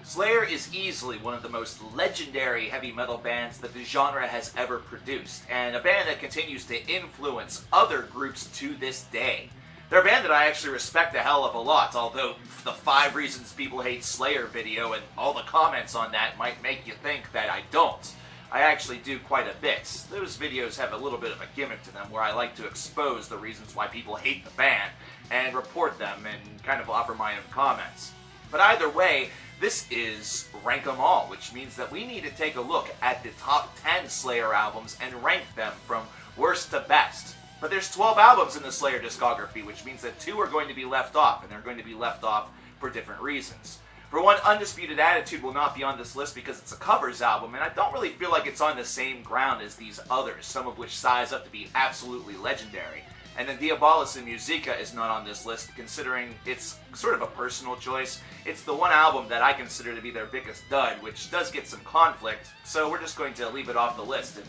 Slayer is easily one of the most legendary heavy metal bands that the genre has ever produced, and a band that continues to influence other groups to this day. They're a band that I actually respect a hell of a lot, although the 5 reasons people hate Slayer video and all the comments on that might make you think that I don't. I actually do quite a bit. Those videos have a little bit of a gimmick to them where I like to expose the reasons why people hate the band and report them and kind of offer my own comments. But either way, this is Rank 'em All, which means that we need to take a look at the top 10 Slayer albums and rank them from worst to best. But there's 12 albums in the Slayer discography, which means that 2 are going to be left off, and they're going to be left off for different reasons. For one, Undisputed Attitude will not be on this list because it's a covers album, and I don't really feel like it's on the same ground as these others, some of which size up to be absolutely legendary. And then Diabolus in Musica is not on this list, considering it's sort of a personal choice. It's the one album that I consider to be their biggest dud, which does get some conflict, so we're just going to leave it off the list and,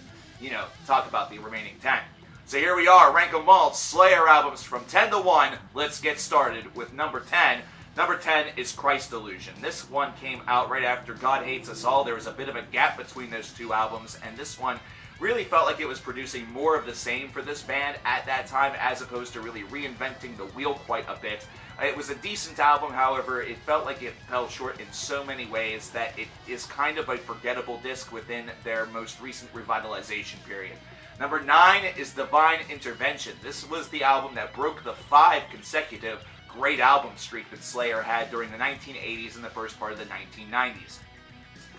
talk about the remaining 10. So here we are, Rank 'em All, Slayer albums from 10 to 1. Let's get started with number 10. Number 10 is Christ Illusion. This one came out right after God Hates Us All. There was a bit of a gap between those 2 albums, and this one really felt like it was producing more of the same for this band at that time, as opposed to really reinventing the wheel quite a bit. It was a decent album, however, it felt like it fell short in so many ways that it is kind of a forgettable disc within their most recent revitalization period. Number 9 is Divine Intervention. This was the album that broke the 5 consecutive great album streak that Slayer had during the 1980s and the first part of the 1990s.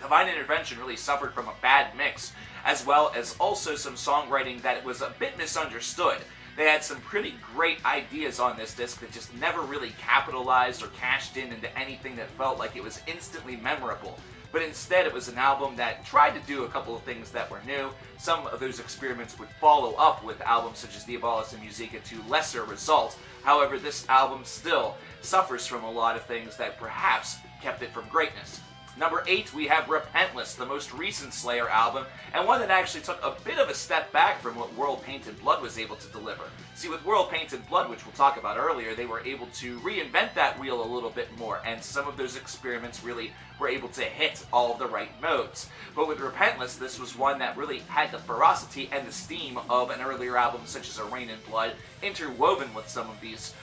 Divine Intervention really suffered from a bad mix, as well as also some songwriting that was a bit misunderstood. They had some pretty great ideas on this disc that just never really capitalized or cashed in into anything that felt like it was instantly memorable. But instead, it was an album that tried to do a couple of things that were new. Some of those experiments would follow up with albums such as Diabolus and Musica to lesser results. However, this album still suffers from a lot of things that perhaps kept it from greatness. Number 8, we have Repentless, the most recent Slayer album, and one that actually took a bit of a step back from what World Painted Blood was able to deliver. See, with World Painted Blood, which we'll talk about earlier, they were able to reinvent that wheel a little bit more, and some of those experiments really were able to hit all of the right modes. But with Repentless, this was one that really had the ferocity and the steam of an earlier album such as A Rain in Blood, interwoven with some of these,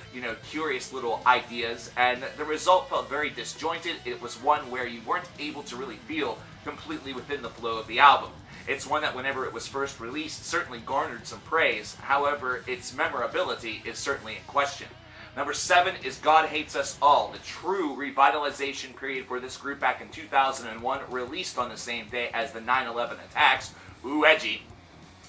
curious little ideas, and the result felt very disjointed. It was one where you weren't able to really feel completely within the flow of the album. It's one that whenever it was first released certainly garnered some praise, however, its memorability is certainly in question. Number 7 is God Hates Us All, the true revitalization period for this group back in 2001, released on the same day as the 9/11 attacks. Ooh, edgy.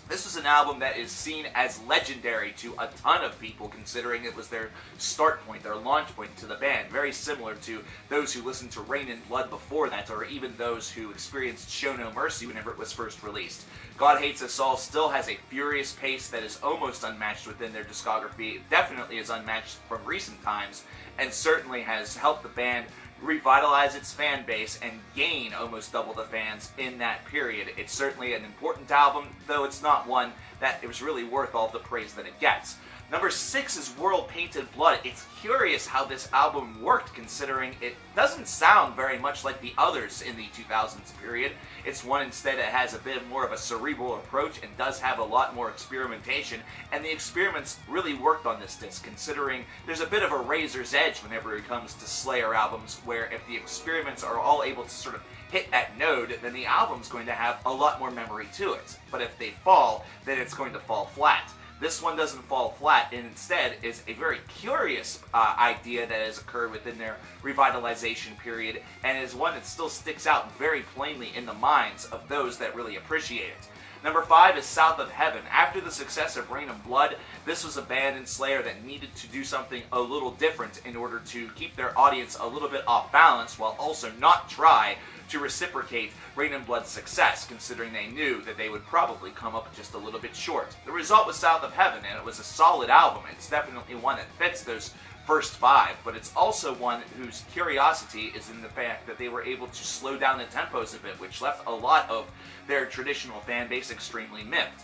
This was an album that is seen as legendary to a ton of people, considering it was their start point, their launch point to the band. Very similar to those who listened to Rain in Blood before that, or even those who experienced Show No Mercy whenever it was first released. God Hates Us All still has a furious pace that is almost unmatched within their discography. It definitely is unmatched from recent times, and certainly has helped the band revitalize its fan base and gain almost double the fans in that period. It's certainly an important album, though it's not one that it was really worth all the praise that it gets. Number 6 is World Painted Blood. It's curious how this album worked, considering it doesn't sound very much like the others in the 2000s period. It's one instead that has a bit more of a cerebral approach and does have a lot more experimentation, and the experiments really worked on this disc, considering there's a bit of a razor's edge whenever it comes to Slayer albums, where if the experiments are all able to sort of hit that node, then the album's going to have a lot more memory to it. But if they fall, then it's going to fall flat. This one doesn't fall flat, and instead is a very curious idea that has occurred within their revitalization period, and is one that still sticks out very plainly in the minds of those that really appreciate it. Number 5 is South of Heaven. After the success of Rain and Blood, this was a band in Slayer that needed to do something a little different in order to keep their audience a little bit off balance, while also not try to reciprocate Rain and Blood's success, considering they knew that they would probably come up just a little bit short. The result was South of Heaven, and it was a solid album. It's definitely one that fits those first 5, but it's also one whose curiosity is in the fact that they were able to slow down the tempos a bit, which left a lot of their traditional fan base extremely miffed.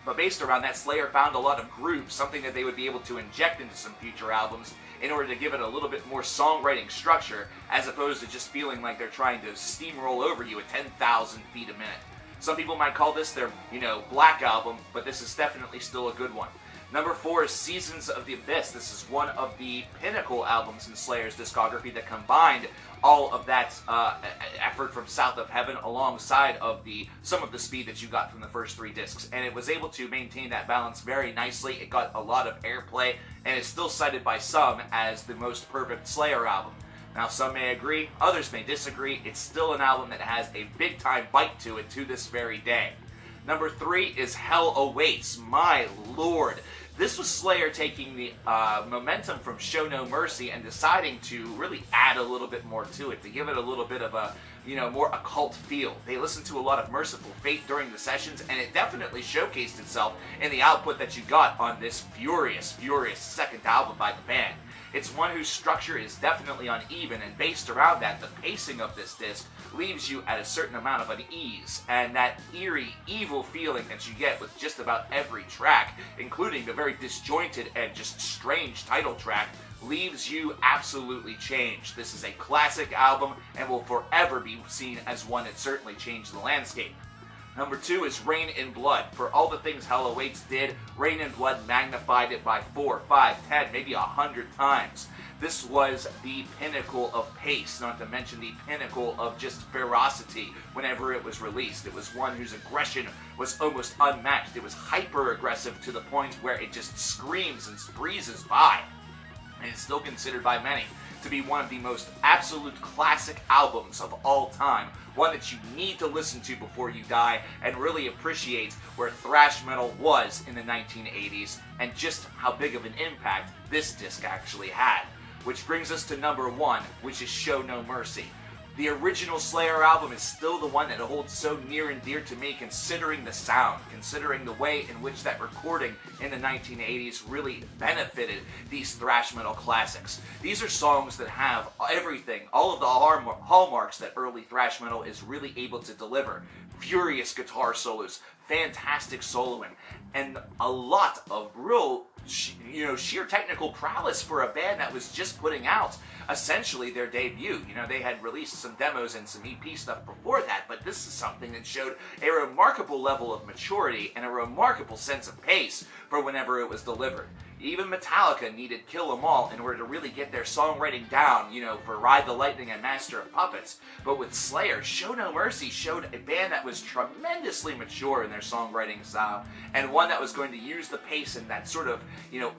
But based around that, Slayer found a lot of grooves, something that they would be able to inject into some future albums in order to give it a little bit more songwriting structure, as opposed to just feeling like they're trying to steamroll over you at 10,000 feet a minute. Some people might call this their, black album, but this is definitely still a good one. Number 4 is Seasons of the Abyss. This is one of the pinnacle albums in Slayer's discography that combined all of that effort from South of Heaven alongside of some of the speed that you got from the first 3 discs. And it was able to maintain that balance very nicely. It got a lot of airplay, and it's still cited by some as the most perfect Slayer album. Now, some may agree, others may disagree. It's still an album that has a big-time bite to it to this very day. Number 3 is Hell Awaits. My lord. This was Slayer taking the momentum from Show No Mercy and deciding to really add a little bit more to it, to give it a little bit of a, more occult feel. They listened to a lot of Merciful Fate during the sessions, and it definitely showcased itself in the output that you got on this furious second album by the band. It's one whose structure is definitely uneven, and based around that, the pacing of this disc leaves you at a certain amount of unease, and that eerie, evil feeling that you get with just about every track, including the very disjointed and just strange title track, leaves you absolutely changed. This is a classic album and will forever be seen as one that certainly changed the landscape. Number 2 is Rain in Blood. For all the things Hell Awaits did, Rain in Blood magnified it by 4, 5, 10, maybe 100 times. This was the pinnacle of pace, not to mention the pinnacle of just ferocity whenever it was released. It was one whose aggression was almost unmatched. It was hyper-aggressive to the point where it just screams and breezes by. And it's still considered by many to be one of the most absolute classic albums of all time. One that you need to listen to before you die and really appreciate where thrash metal was in the 1980s and just how big of an impact this disc actually had. Which brings us to number 1, which is Show No Mercy. The original Slayer album is still the one that holds so near and dear to me, considering the sound, considering the way in which that recording in the 1980s really benefited these thrash metal classics. These are songs that have everything, all of the hallmarks that early thrash metal is really able to deliver. Furious guitar solos, fantastic soloing, and a lot of real sheer technical prowess for a band that was just putting out essentially their debut. They had released some demos and some EP stuff before that, but this is something that showed a remarkable level of maturity and a remarkable sense of pace for whenever it was delivered. Even Metallica needed Kill 'Em All in order to really get their songwriting down, for Ride the Lightning and Master of Puppets. But with Slayer, Show No Mercy showed a band that was tremendously mature in their songwriting style, and one that was going to use the pace and that sort of,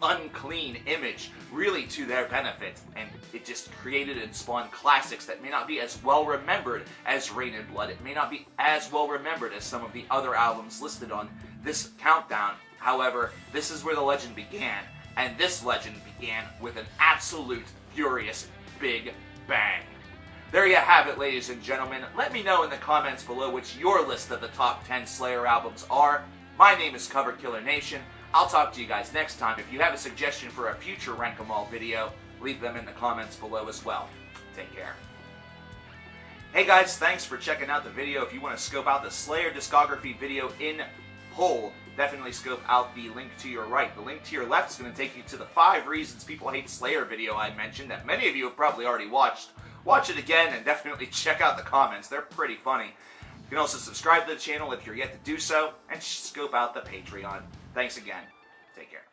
unclean image really to their benefit. And it just created and spawned classics that may not be as well remembered as Rain in Blood. It may not be as well remembered as some of the other albums listed on this countdown. However, this is where the legend began, and this legend began with an absolute furious big bang. There you have it, ladies and gentlemen. Let me know in the comments below which your list of the top 10 Slayer albums are. My name is coverkillernation. I'll talk to you guys next time. If you have a suggestion for a future Rank 'Em All video, leave them in the comments below as well. Take care. Hey guys, thanks for checking out the video. If you want to scope out the Slayer discography video in whole, definitely scope out the link to your right. The link to your left is going to take you to the 5 reasons people hate Slayer video I mentioned that many of you have probably already watched. Watch it again and definitely check out the comments. They're pretty funny. You can also subscribe to the channel if you're yet to do so, and scope out the Patreon. Thanks again. Take care.